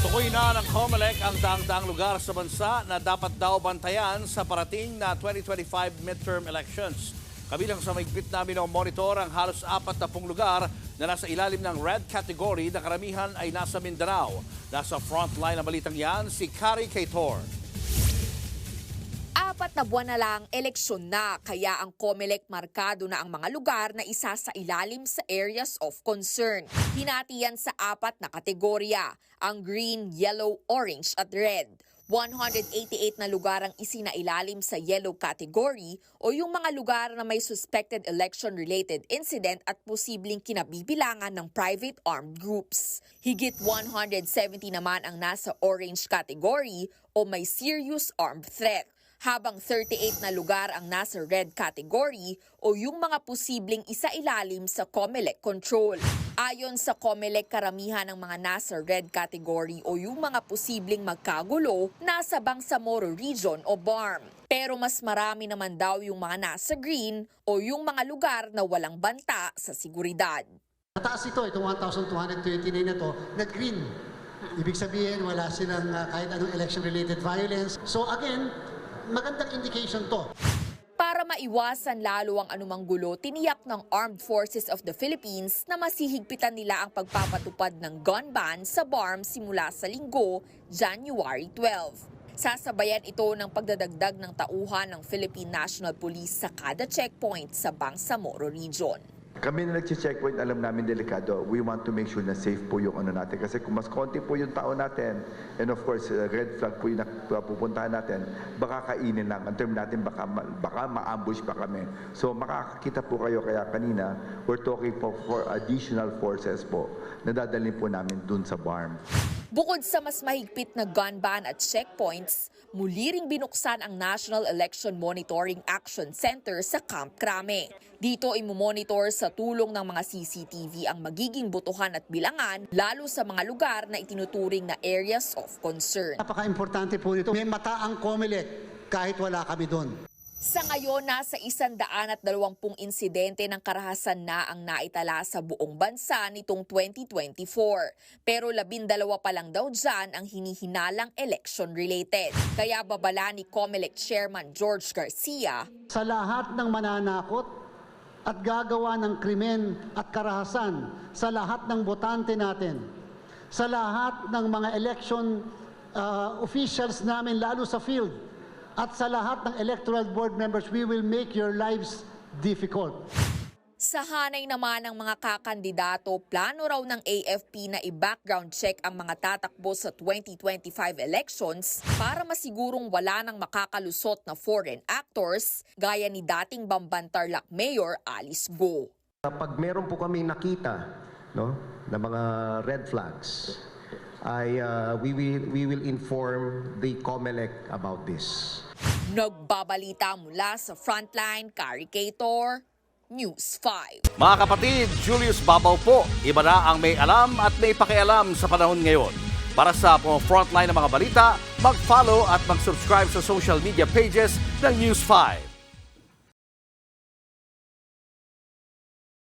Tukoy na ng COMELEC ang daang-daang lugar sa bansa na dapat daw bantayan sa parating na 2025 midterm elections. Kabilang sa mahigpit namin ng monitor ang halos 40 lugar na nasa ilalim ng red category na karamihan ay nasa Mindanao. Nasa frontline ng balitang yan si Kari Kaitor. 4 na buwan na lang, eleksyon na, kaya ang COMELEC markado na ang mga lugar na isa sa ilalim sa areas of concern. Hinati yan sa 4 na kategorya, ang green, yellow, orange at red. 188 na lugar ang isinailalim sa yellow category o yung mga lugar na may suspected election-related incident at posibleng kinabibilangan ng private armed groups. Higit 170 naman ang nasa orange category o may serious armed threat, habang 38 na lugar ang nasa red category o yung mga posibleng isailalim sa COMELEC control. Ayon sa COMELEC, karamihan ng mga nasa red category o yung mga posibleng magkagulo nasa Bangsamoro Region o BARM. Pero mas marami naman daw yung mga nasa green o yung mga lugar na walang banta sa seguridad. Mataas ito, itong 1,229 na to, na green. Ibig sabihin, wala silang kahit anong election-related violence. So again, magandang indication to. Para maiwasan lalo ang anumang gulo, tiniyak ng Armed Forces of the Philippines na masihigpitan nila ang pagpapatupad ng gun ban sa BARM simula sa Linggo, January 12. Sasabayan ito ng pagdadagdag ng tauhan ng Philippine National Police sa kada checkpoint sa Bangsamoro Region. Kami na nag-checkpoint, alam namin delikado. We want to make sure na safe po yung ano natin. Kasi kung mas konti po yung tao natin, and of course, red flag po yung pupuntahan natin, baka kainin lang. Ang term natin, baka ma-ambush pa kami. So makakakita po kayo, kaya kanina, we're talking for additional forces po na dadalhin po namin dun sa BARM. Bukod sa mas mahigpit na gun ban at checkpoints, muli ring binuksan ang National Election Monitoring Action Center sa Camp Crame. Dito imomonitor sa tulong ng mga CCTV ang magiging botohan at bilangan, lalo sa mga lugar na itinuturing na areas of concern. Napaka-importante po nito. May mata ang COMELEC kahit wala kami doon. Sa ngayon, nasa 120 insidente ng karahasan na ang naitala sa buong bansa nitong 2024. Pero 12 pa lang daw dyan ang hinihinalang election-related. Kaya babala ni COMELEC Chairman George Garcia, Sa lahat ng mananakot at gagawa ng krimen at karahasan sa lahat ng botante natin, sa lahat ng mga election officials namin lalo sa field, at sa lahat ng electoral board members, we will make your lives difficult. sa hanay naman ng mga kakandidato, plano raw ng AFP na i-background check ang mga tatakbo sa 2025 elections para masigurong wala nang makakalusot na foreign actors gaya ni dating Bamban-Tarlac Mayor Alice Go. Pag meron po kaming nakita na mga red flags, we will inform the COMELEC about this. Nagbabalita mula sa Frontline, Kari Kaitor, News 5. Mga kapatid, Julius Babaw po. Iba na ang may alam at may pakialam sa panahon ngayon. Para sa frontline ng mga balita, mag-follow at mag-subscribe sa social media pages ng News 5.